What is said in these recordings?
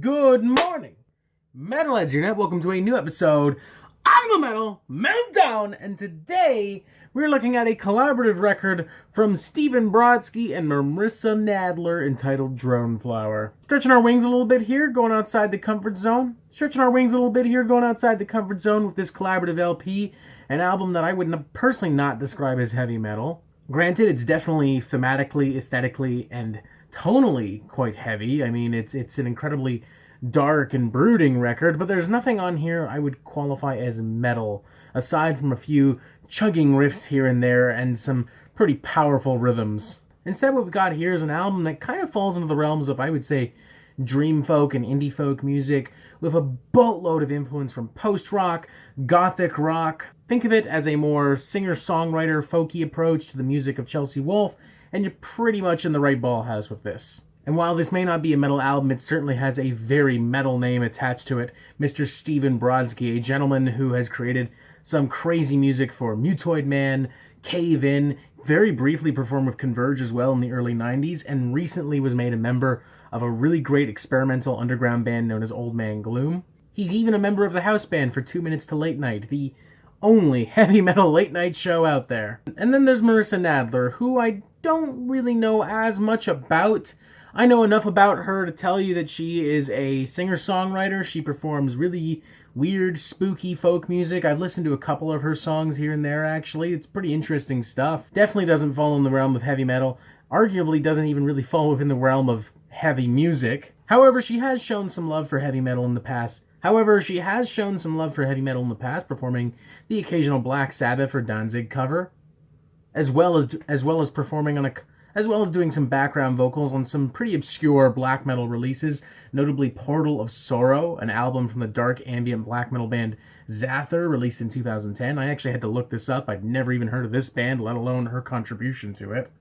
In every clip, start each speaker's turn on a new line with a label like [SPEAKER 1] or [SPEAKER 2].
[SPEAKER 1] Good morning, Metalheads here, and welcome to a new episode of the Metal Meltdown. And today we're looking at a collaborative record from Brodsky and Marissa Nadler entitled Droneflower. Stretching our wings a little bit here, going outside the comfort zone. With this collaborative LP, an album that I would personally not describe as heavy metal. Granted, it's definitely thematically, aesthetically, and tonally quite heavy. I mean, it's an incredibly dark and brooding record, but there's nothing on here I would qualify as metal, aside from a few chugging riffs here and there and some pretty powerful rhythms. Instead, what we've got here is an album that kind of falls into the realms of, I would say, dream folk and indie folk music, with a boatload of influence from post-rock, gothic rock. Think of it as a more singer-songwriter folky approach to the music of Chelsea Wolfe, and you're pretty much in the right ballhouse with this. And while this may not be a metal album, it certainly has a very metal name attached to it, Mr. Stephen Brodsky, a gentleman who has created some crazy music for Mutoid Man, Cave In, very briefly performed with Converge as well in the early 90s, and recently was made a member of a really great experimental underground band known as Old Man Gloom. He's even a member of the house band for 2 Minutes to Late Night, the only heavy metal late night show out there. And then there's Marissa Nadler, who I don't really know as much about. I know enough about her to tell you that she is a singer-songwriter. She performs really weird, spooky folk music. I've listened to a couple of her songs here and there, actually. It's pretty interesting stuff. Definitely doesn't fall in the realm of heavy metal. Arguably doesn't even really fall within the realm of heavy music. However, she has shown some love for heavy metal in the past. Performing the occasional Black Sabbath or Danzig cover, as well as doing some background vocals on some pretty obscure black metal releases, notably Portal of Sorrow, an album from the dark ambient black metal band Zather, released in 2010. I actually had to look this up. I'd never even heard of this band, let alone her contribution to it.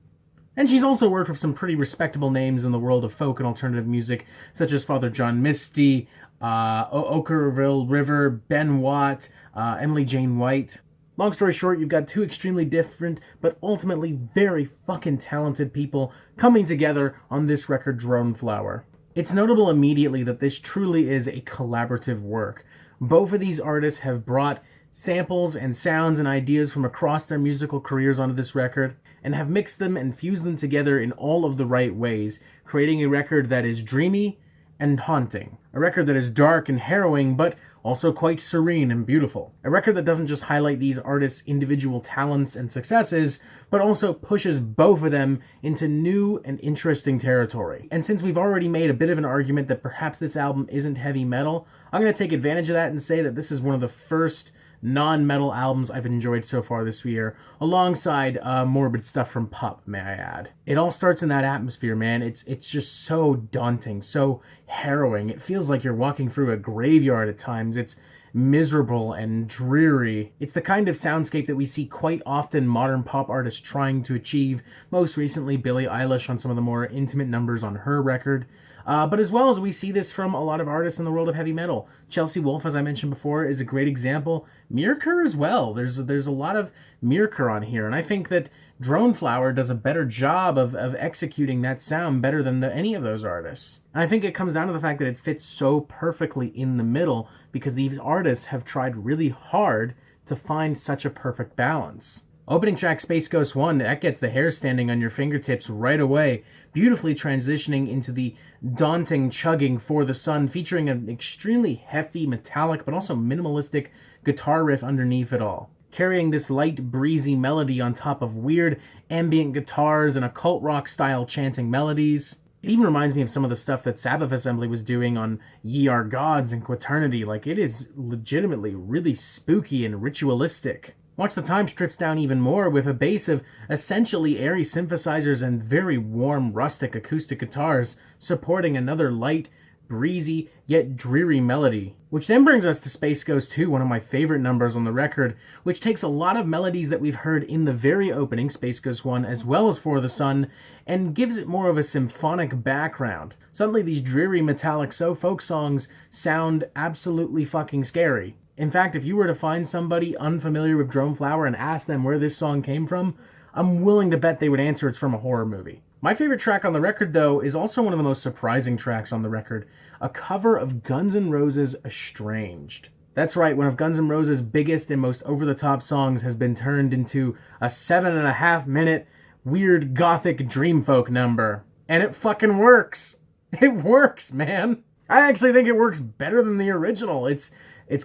[SPEAKER 1] And she's also worked with some pretty respectable names in the world of folk and alternative music, such as Father John Misty, Okkerville River, Ben Watt, Emily Jane White. Long story short, you've got two extremely different, but ultimately very fucking talented people coming together on this record, Droneflower. It's notable immediately that this truly is a collaborative work. Both of these artists have brought samples and sounds and ideas from across their musical careers onto this record, and have mixed them and fused them together in all of the right ways, creating a record that is dreamy and haunting. A record that is dark and harrowing, but also quite serene and beautiful. A record that doesn't just highlight these artists' individual talents and successes, but also pushes both of them into new and interesting territory. And since we've already made a bit of an argument that perhaps this album isn't heavy metal, I'm going to take advantage of that and say that this is one of the first non-metal albums I've enjoyed so far this year, alongside morbid stuff from Pup, may I add. It all starts in that atmosphere, man. It's just so daunting, so harrowing. It feels like you're walking through a graveyard at times. It's miserable and dreary. It's the kind of soundscape that we see quite often modern pop artists trying to achieve, most recently Billie Eilish on some of the more intimate numbers on her record. But as well as we see this from a lot of artists in the world of heavy metal. Chelsea Wolfe, as I mentioned before, is a great example. Mirker as well. There's a lot of Mirker on here, and I think that Droneflower does a better job of executing that sound better than any of those artists. And I think it comes down to the fact that it fits so perfectly in the middle, because these artists have tried really hard to find such a perfect balance. Opening track Space Ghost 1, that gets the hair standing on your fingertips right away, beautifully transitioning into the daunting chugging For the Sun, featuring an extremely hefty, metallic, but also minimalistic guitar riff underneath it all, carrying this light, breezy melody on top of weird ambient guitars and occult rock style chanting melodies. It even reminds me of some of the stuff that Sabbath Assembly was doing on Ye Are Gods and Quaternity. Like, it is legitimately really spooky and ritualistic. Watch the time strips down even more with a bass of essentially airy synthesizers and very warm, rustic acoustic guitars supporting another light, breezy, yet dreary melody. Which then brings us to Space Ghost 2, one of my favorite numbers on the record, which takes a lot of melodies that we've heard in the very opening, Space Ghost 1, as well as For the Sun, and gives it more of a symphonic background. Suddenly these dreary metallic folk songs sound absolutely fucking scary. In fact, if you were to find somebody unfamiliar with Droneflower and ask them where this song came from, I'm willing to bet they would answer it's from a horror movie. My favorite track on the record, though, is also one of the most surprising tracks on the record, a cover of Guns N' Roses' Estranged. That's right, one of Guns N' Roses' biggest and most over-the-top songs has been turned into a 7.5-minute weird gothic dreamfolk number. And it fucking works. It works, man. I actually think it works better than the original. It's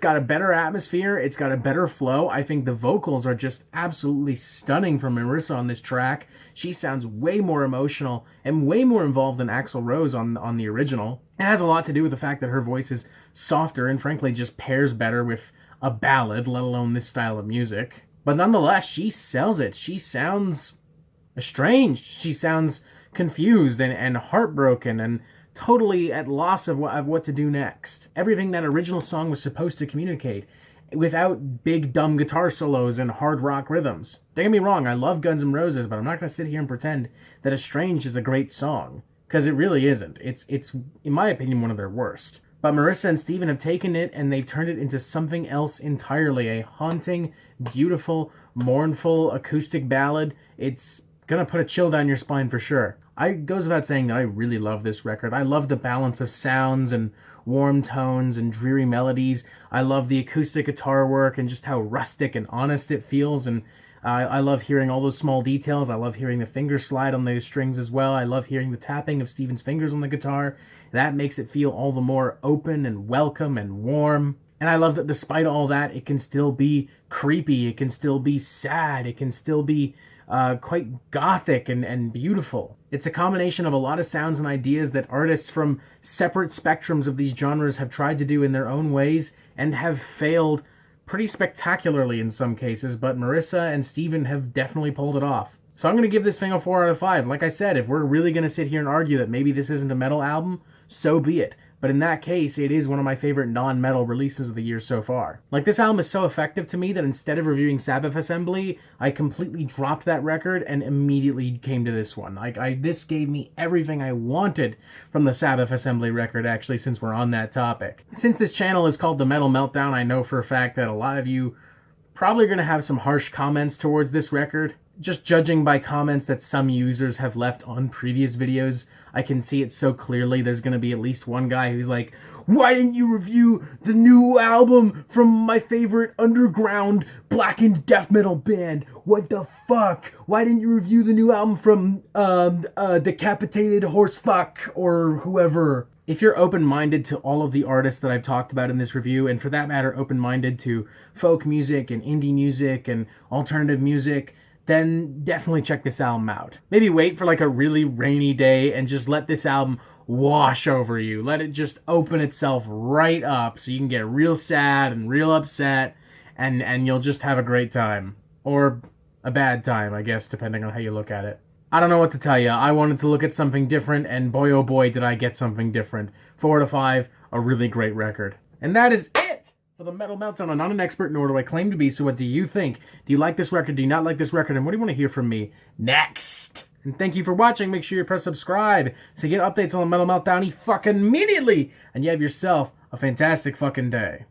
[SPEAKER 1] got a better atmosphere, it's got a better flow. I think the vocals are just absolutely stunning from Marissa on this track. She sounds way more emotional and way more involved than Axl Rose on the original. It has a lot to do with the fact that her voice is softer and frankly just pairs better with a ballad, let alone this style of music. But nonetheless, she sells it. She sounds estranged. She sounds confused and heartbroken and totally at loss of what to do next. Everything that original song was supposed to communicate, without big dumb guitar solos and hard rock rhythms. Don't get me wrong, I love Guns N' Roses, but I'm not going to sit here and pretend that Estranged is a great song, because it really isn't. It's, in my opinion, one of their worst. But Marissa and Steven have taken it and they've turned it into something else entirely. A haunting, beautiful, mournful acoustic ballad. It's gonna put a chill down your spine for sure. It goes without saying that I really love this record. I love the balance of sounds and warm tones and dreary melodies. I love the acoustic guitar work and just how rustic and honest it feels. And I love hearing all those small details. I love hearing the finger slide on the strings as well. I love hearing the tapping of Steven's fingers on the guitar. That makes it feel all the more open and welcome and warm. And I love that despite all that, it can still be creepy. It can still be sad. It can still be quite gothic and beautiful. It's a combination of a lot of sounds and ideas that artists from separate spectrums of these genres have tried to do in their own ways and have failed pretty spectacularly in some cases, but Marissa and Steven have definitely pulled it off. So I'm going to give this thing a 4 out of 5. Like I said, if we're really going to sit here and argue that maybe this isn't a metal album, so be it. But in that case, it is one of my favorite non-metal releases of the year so far. Like, this album is so effective to me that instead of reviewing Sabbath Assembly, I completely dropped that record and immediately came to this one. This gave me everything I wanted from the Sabbath Assembly record, actually, since we're on that topic. Since this channel is called The Metal Meltdown, I know for a fact that a lot of you probably are going to have some harsh comments towards this record. Just judging by comments that some users have left on previous videos, I can see it so clearly. There's going to be at least one guy who's like, why didn't you review the new album from my favorite underground blackened death metal band? What the fuck? Why didn't you review the new album from Decapitated Horsefuck or whoever? If you're open-minded to all of the artists that I've talked about in this review, and for that matter, open-minded to folk music and indie music and alternative music, then definitely check this album out. Maybe wait for like a really rainy day and just let this album wash over you. Let it just open itself right up so you can get real sad and real upset and you'll just have a great time. Or a bad time, I guess, depending on how you look at it. I don't know what to tell you. I wanted to look at something different, and boy oh boy did I get something different. 4 out of 5, a really great record. And that is it for the Metal Meltdown. I'm not an expert, nor do I claim to be, so what do you think? Do you like this record? Do you not like this record? And what do you want to hear from me next? And thank you for watching. Make sure you press subscribe so you get updates on the Metal Meltdown fucking immediately. And you have yourself a fantastic fucking day.